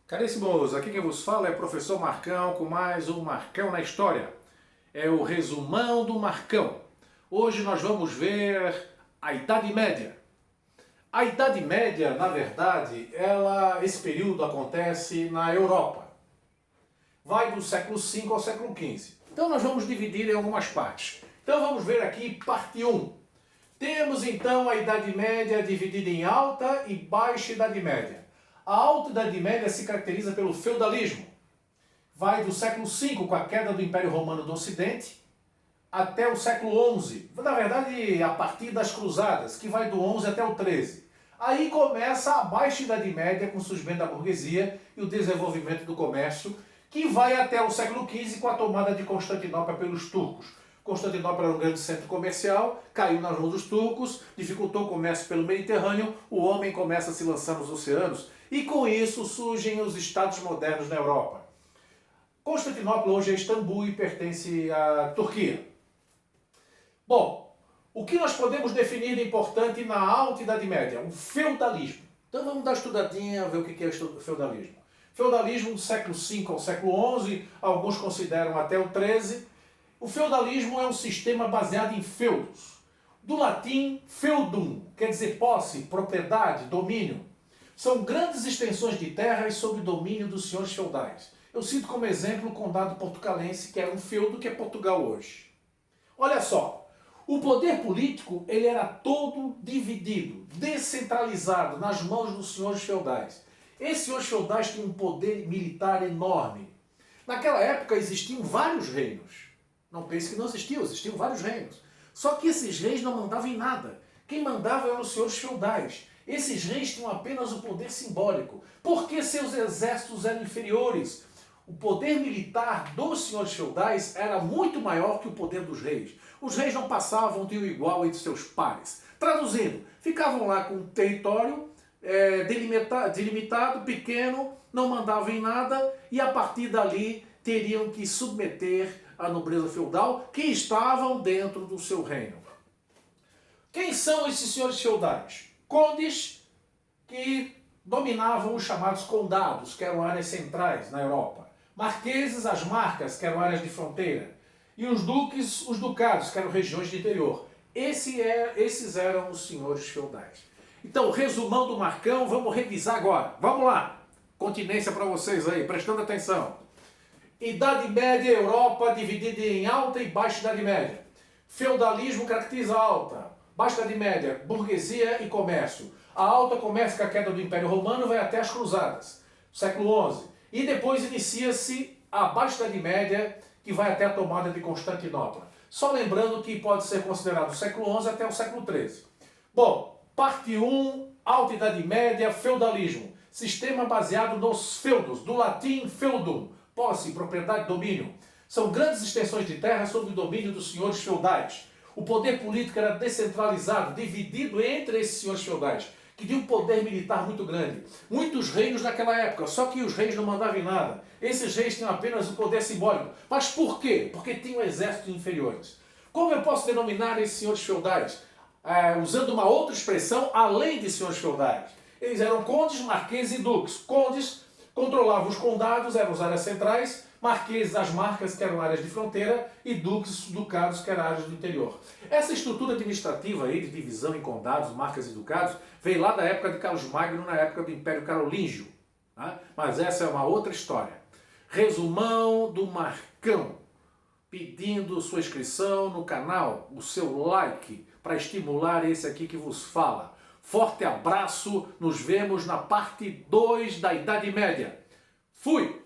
Caríssimos, aqui quem vos fala é o professor Marcão com mais um Marcão na História. É o resumão do Marcão. Hoje nós vamos ver a Idade Média. A Idade Média, na verdade, esse período acontece na Europa. Vai do século V ao século XV. Então nós vamos dividir em algumas partes. Então vamos ver aqui parte 1. Temos então a Idade Média dividida em Alta e Baixa Idade Média. A Alta Idade Média se caracteriza pelo feudalismo. Vai do século V, com a queda do Império Romano do Ocidente, até o século XI. Na verdade, a partir das Cruzadas, que vai do XI até o XIII. Aí começa a Baixa Idade Média, com o surgimento da burguesia e o desenvolvimento do comércio, que vai até o século XV, com a tomada de Constantinopla pelos turcos. Constantinopla era um grande centro comercial, caiu nas mãos dos turcos, dificultou o comércio pelo Mediterrâneo, o homem começa a se lançar nos oceanos, e com isso surgem os estados modernos na Europa. Constantinopla hoje é Istambul e pertence à Turquia. Bom, o que nós podemos definir de importante na Alta Idade Média? O feudalismo. Então vamos dar uma estudadinha, ver o que é o feudalismo. Feudalismo do século V ao século XI, alguns consideram até o XIII. O feudalismo é um sistema baseado em feudos. Do latim, feudum, quer dizer posse, propriedade, domínio. São grandes extensões de terras sob domínio dos senhores feudais. Eu cito como exemplo o condado portucalense, que era um feudo que é Portugal hoje. Olha só, o poder político ele era todo dividido, descentralizado nas mãos dos senhores feudais. Esses senhores feudais tinham um poder militar enorme. Naquela época existiam vários reinos. Não pense que não existiam vários reinos. Só que esses reis não mandavam em nada. Quem mandava eram os senhores feudais. Esses reis tinham apenas o poder simbólico, porque seus exércitos eram inferiores. O poder militar dos senhores feudais era muito maior que o poder dos reis. Os reis não passavam de um igual entre seus pares. Traduzindo, ficavam lá com um território delimitado, pequeno, não mandavam em nada e a partir dali teriam que submeter a nobreza feudal que estavam dentro do seu reino. Quem são esses senhores feudais? Condes que dominavam os chamados condados, que eram áreas centrais na Europa. Marqueses, as marcas, que eram áreas de fronteira. E os duques, os ducados, que eram regiões de interior. Esses eram os senhores feudais. Então, resumão do Marcão, vamos revisar agora. Vamos lá! Continência para vocês aí, prestando atenção. Idade Média, Europa, dividida em Alta e Baixa Idade Média. Feudalismo caracteriza a Alta. Baixa Idade Média, burguesia e comércio. A Alta começa com a queda do Império Romano, vai até as Cruzadas, século XI. E depois inicia-se a Baixa Idade Média, que vai até a tomada de Constantinopla. Só lembrando que pode ser considerado o século XI até o século XIII. Bom, parte 1, Alta Idade Média, feudalismo. Sistema baseado nos feudos, do latim feudum, posse, propriedade, domínio. São grandes extensões de terra sob o domínio dos senhores feudais. O poder político era descentralizado, dividido entre esses senhores feudais, que tinham um poder militar muito grande. Muitos reinos naquela época, só que os reis não mandavam em nada. Esses reis tinham apenas o poder simbólico. Mas por quê? Porque tinham exércitos inferiores. Como eu posso denominar esses senhores feudais? Usando uma outra expressão, além de senhores feudais. Eles eram condes, marqueses e duques. Condes controlavam os condados, eram as áreas centrais, marqueses, as marcas, que eram áreas de fronteira, e duques, ducados, que eram áreas do interior. Essa estrutura administrativa aí, de divisão em condados, marcas e ducados, veio lá da época de Carlos Magno, na época do Império Carolíngio. Tá? Mas essa é uma outra história. Resumão do Marcão. Pedindo sua inscrição no canal, o seu like, para estimular esse aqui que vos fala. Forte abraço, nos vemos na parte 2 da Idade Média. Fui!